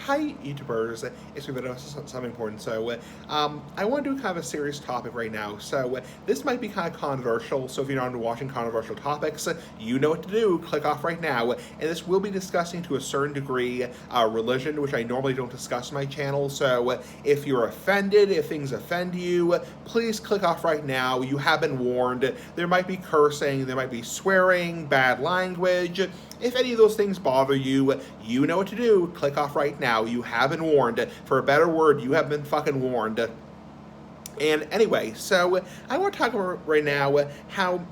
Hi YouTubers, it's me, but something important. So I want to do kind of a serious topic right now. So this might be kind of controversial, so if you're not into watching controversial topics, you know what to do, click off right now. And this will be discussing to a certain degree religion, which I normally don't discuss on my channel. So if you're offended, if things offend you, please click off right now. You have been warned. There might be cursing, there might be swearing, bad language. If any of those things bother you, you know what to do. Click off right now. You have been warned. For a better word, you have been fucking warned. And anyway, so I want to talk about right now how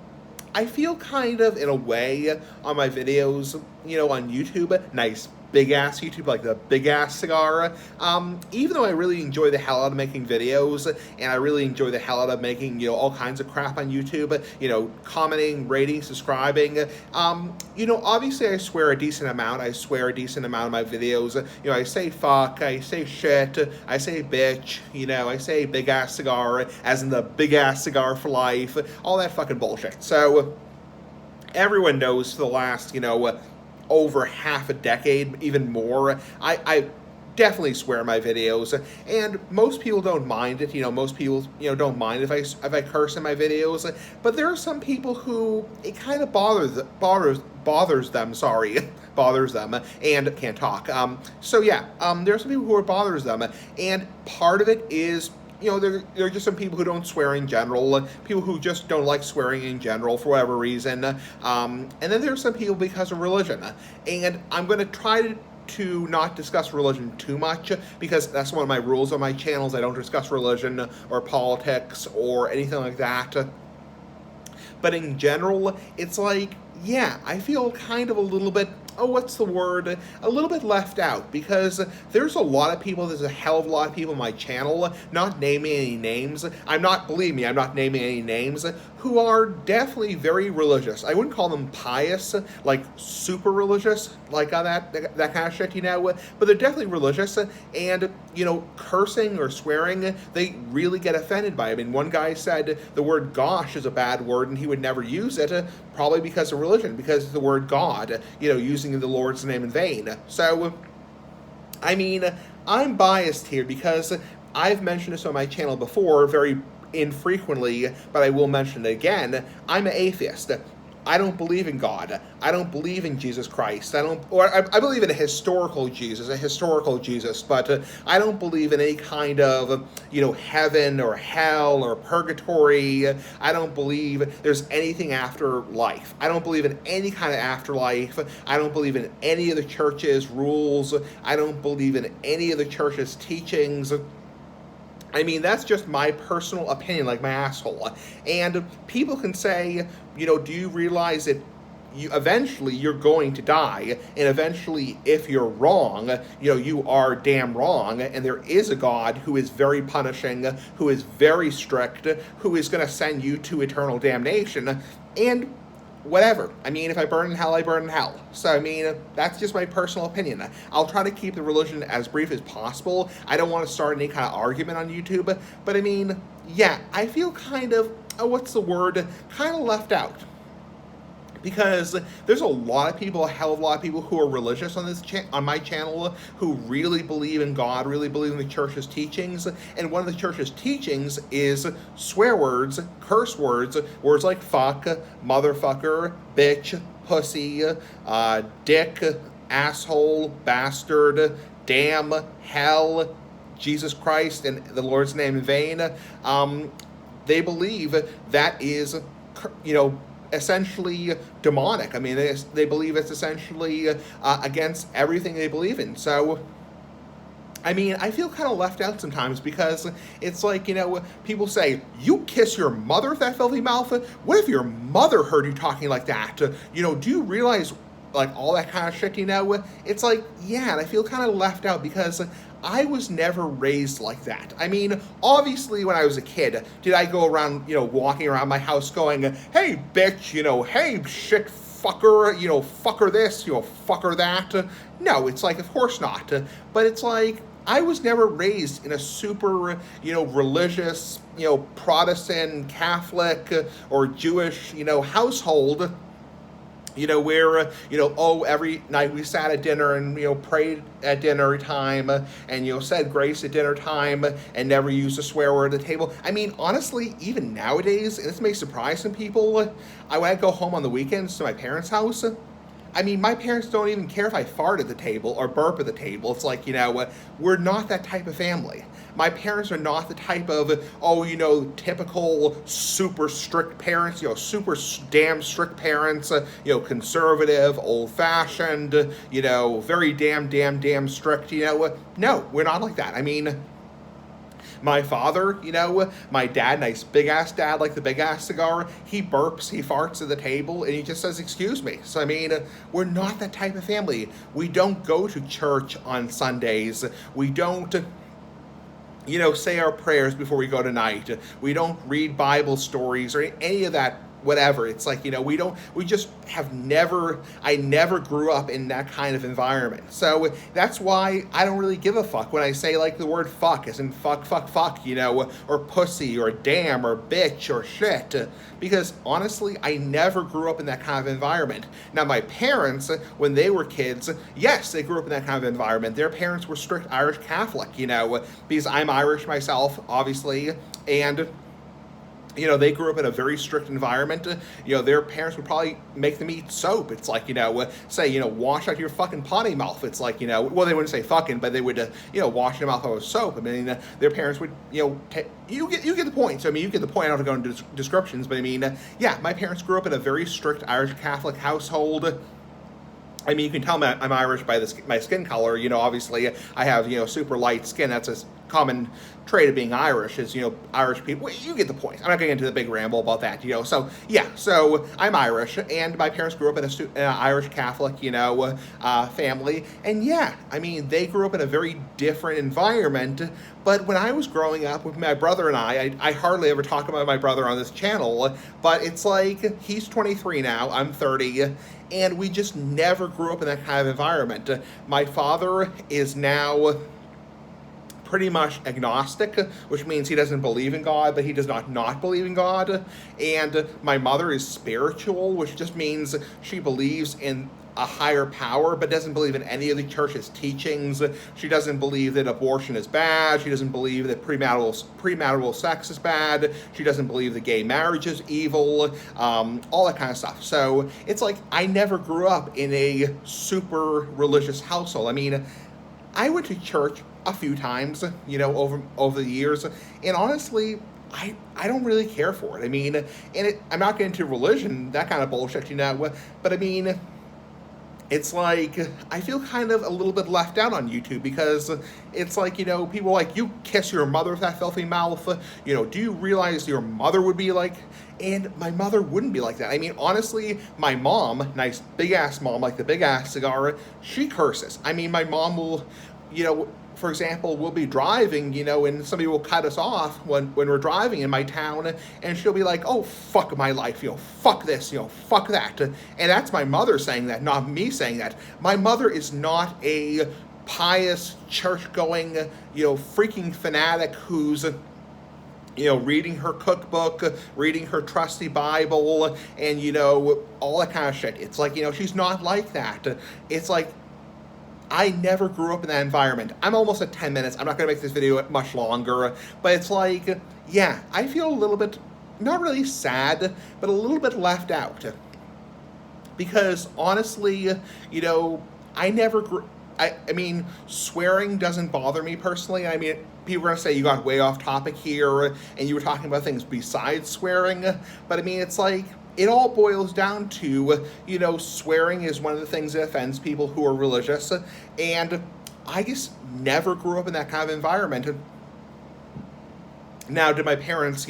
I feel kind of, in a way, on my videos, on YouTube, nice big-ass YouTube, like the big-ass cigar, even though I really enjoy the hell out of making videos, and I really enjoy the hell out of making, all kinds of crap on YouTube, commenting, rating, subscribing, obviously I swear a decent amount. I swear a decent amount of my videos. I say fuck, I say shit, I say bitch, I say big-ass cigar, as in the big-ass cigar for life, all that fucking bullshit. So, everyone knows for the last, over half a decade, even more, I definitely swear in my videos, and most people don't mind it. Most people, don't mind if I curse in my videos, but there are some people who it kind of bothers them. Sorry, bothers them, and can't talk. So yeah, there are some people who it bothers them, and part of it is, there are just some people who don't swear in general, people who just don't like swearing in general for whatever reason, and then there are some people because of religion. And I'm going to try to not discuss religion too much, because that's one of my rules on my channels. I don't discuss religion or politics or anything like that. But in general, it's like, yeah, I feel kind of a little bit, a little bit left out, because there's a hell of a lot of people on my channel, not naming any names, believe me, I'm not naming any names, who are definitely very religious. I wouldn't call them pious, like super religious, like that kind of shit, but they're definitely religious, and, cursing or swearing, they really get offended by it. I mean, one guy said the word gosh is a bad word, and he would never use it, probably because of religion, because of the word God, using the Lord's name in vain. So, I mean, I'm biased here because I've mentioned this on my channel before, very infrequently, but I will mention it again. I'm an atheist. I don't believe in God. I don't believe in Jesus Christ. I believe in a historical Jesus, but I don't believe in any kind of, heaven or hell or purgatory. I don't believe there's anything after life. I don't believe in any kind of afterlife. I don't believe in any of the church's rules. I don't believe in any of the church's teachings. I mean, that's just my personal opinion, like my asshole. And people can say, do you realize that eventually you're going to die, and eventually if you're wrong, you are damn wrong, and there is a God who is very punishing, who is very strict, who is going to send you to eternal damnation, and whatever. I mean, if I burn in hell, I burn in hell. So, I mean, that's just my personal opinion. I'll try to keep the religion as brief as possible. I don't want to start any kind of argument on YouTube, but I mean, yeah, I feel kind of, kind of left out. Because there's a hell of a lot of people who are religious on my channel, who really believe in God, really believe in the church's teachings, and one of the church's teachings is swear words, curse words, words like fuck, motherfucker, bitch, pussy, dick, asshole, bastard, damn, hell, Jesus Christ, and the Lord's name in vain. They believe that is, essentially demonic. I mean, they believe it's essentially against everything they believe in. So, I mean, I feel kind of left out sometimes, because it's like, people say, you kiss your mother with that filthy mouth? What if your mother heard you talking like that? Do you realize, like, all that kind of shit, It's like, yeah, and I feel kind of left out, because I was never raised like that. I mean, obviously, when I was a kid, did I go around, walking around my house going, hey, bitch, hey, shit, fucker, fucker this, fucker that? No, it's like, of course not. But it's like, I was never raised in a super, religious, Protestant, Catholic, or Jewish, household. where, oh, every night we sat at dinner and, prayed at dinner time and, said grace at dinner time and never used a swear word at the table. I mean, honestly, even nowadays, and this may surprise some people, when I go home on the weekends to my parents' house, I mean, my parents don't even care if I fart at the table or burp at the table. It's like, we're not that type of family. My parents are not the type of, typical super strict parents, super damn strict parents, conservative, old-fashioned, very damn strict, No, we're not like that. I mean, my father, my dad, nice big ass dad, like the big ass cigar, he burps, he farts at the table, and he just says, excuse me. So, I mean, we're not that type of family. We don't go to church on Sundays. We don't, say our prayers before we go to night. We don't read Bible stories or any of that, whatever. It's like, I never grew up in that kind of environment. So that's why I don't really give a fuck when I say like the word fuck, as in fuck, or pussy, or damn, or bitch, or shit. Because honestly, I never grew up in that kind of environment. Now, my parents, when they were kids, yes, they grew up in that kind of environment. Their parents were strict Irish Catholic, because I'm Irish myself, obviously, and they grew up in a very strict environment. Their parents would probably make them eat soap. It's like, say, wash out your fucking potty mouth. It's like, well, they wouldn't say fucking, but they would, wash their mouth out with soap. I mean, their parents would, you get the point. So, I mean, you get the point. I don't have to go into descriptions, but I mean, yeah, my parents grew up in a very strict Irish Catholic household. I mean, you can tell I'm Irish by my skin color. Obviously, I have, super light skin. That's a common trait of being Irish, is, Irish people. Well, you get the point. I'm not going into the big ramble about that, So, yeah, so I'm Irish, and my parents grew up in an Irish Catholic, family. And, yeah, I mean, they grew up in a very different environment. But when I was growing up with my brother and I hardly ever talk about my brother on this channel, but it's like, he's 23 now, I'm 30, and we just never grew up in that kind of environment. My father is now pretty much agnostic, which means he doesn't believe in God, but he does not believe in God. And my mother is spiritual, which just means she believes in a higher power, but doesn't believe in any of the church's teachings. She doesn't believe that abortion is bad. She doesn't believe that premarital sex is bad. She doesn't believe that gay marriage is evil, all that kind of stuff. So it's like, I never grew up in a super religious household. I mean, I went to church a few times, over the years, and honestly, I don't really care for it. I mean, I'm not getting into religion, that kind of bullshit, but I mean, it's like, I feel kind of a little bit left out on YouTube, because it's like, people are like, you kiss your mother with that filthy mouth, do you realize your mother would be like, and my mother wouldn't be like that. I mean, honestly, my mom, nice big ass mom, like the big ass cigar, she curses. I mean, my mom will, for example, we'll be driving, and somebody will cut us off when we're driving in my town, and she'll be like, oh, fuck my life, fuck this, fuck that. And that's my mother saying that, not me saying that. My mother is not a pious, church-going, freaking fanatic who's, reading her cookbook, reading her trusty Bible, and, all that kind of shit. It's like, she's not like that. It's like, I never grew up in that environment. I'm almost at 10 minutes. I'm not going to make this video much longer, but it's like, yeah, I feel a little bit, not really sad, but a little bit left out. Because honestly, I never grew, I mean, swearing doesn't bother me personally. I mean, people are going to say you got way off topic here, and you were talking about things besides swearing, but I mean, it's like, it all boils down to, swearing is one of the things that offends people who are religious, and I just never grew up in that kind of environment. Now, did my parents,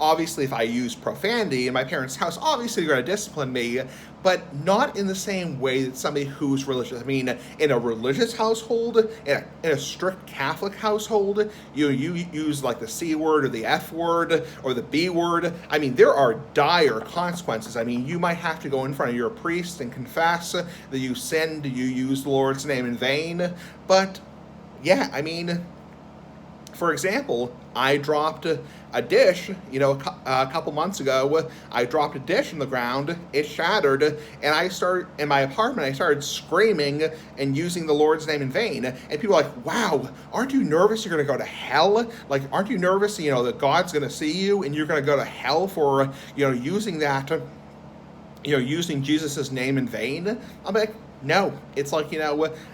obviously if I use profanity in my parents' house, obviously they're going to discipline me, but not in the same way that somebody who's religious. I mean, in a religious household, in a strict Catholic household, you use like the C word or the F word or the B word. I mean, there are dire consequences. I mean, you might have to go in front of your priest and confess that you sinned, you used the Lord's name in vain. But, yeah, I mean, for example, I dropped a dish, a couple months ago. I dropped a dish in the ground, it shattered, and in my apartment, I started screaming and using the Lord's name in vain. And people are like, wow, aren't you nervous you're going to go to hell? Like, aren't you nervous, that God's going to see you and you're going to go to hell for, using that, using Jesus' name in vain? I'm like, no, it's like, and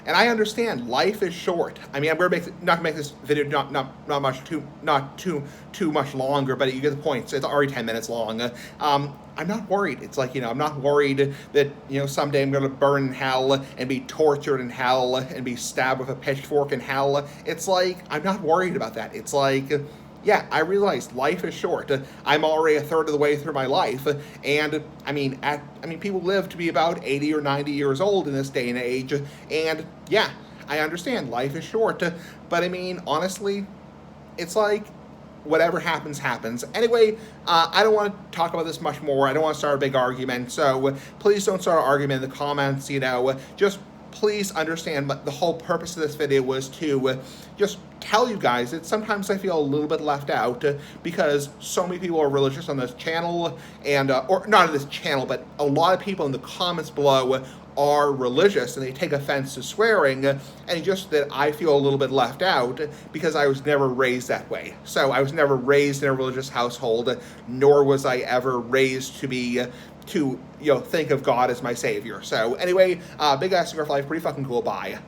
I understand life is short. I mean, I'm not gonna make this video not too much longer, but you get the point. It's already 10 minutes long. I'm not worried. It's like, I'm not worried that, someday I'm going to burn in hell and be tortured in hell and be stabbed with a pitchfork in hell. It's like, I'm not worried about that. It's like, yeah, I realize life is short. I'm already a third of the way through my life, and people live to be about 80 or 90 years old in this day and age, and yeah, I understand life is short, but I mean, honestly, it's like, whatever happens, happens. Anyway, I don't want to talk about this much more. I don't want to start a big argument, so please don't start an argument in the comments, just please understand the whole purpose of this video was to just tell you guys that sometimes I feel a little bit left out because so many people are religious on this channel, and or not on this channel, but a lot of people in the comments below are religious and they take offense to swearing, and just that I feel a little bit left out because I was never raised that way. So I was never raised in a religious household, nor was I ever raised to think of God as my savior. So anyway, big ass cigar for life, pretty fucking cool. Bye.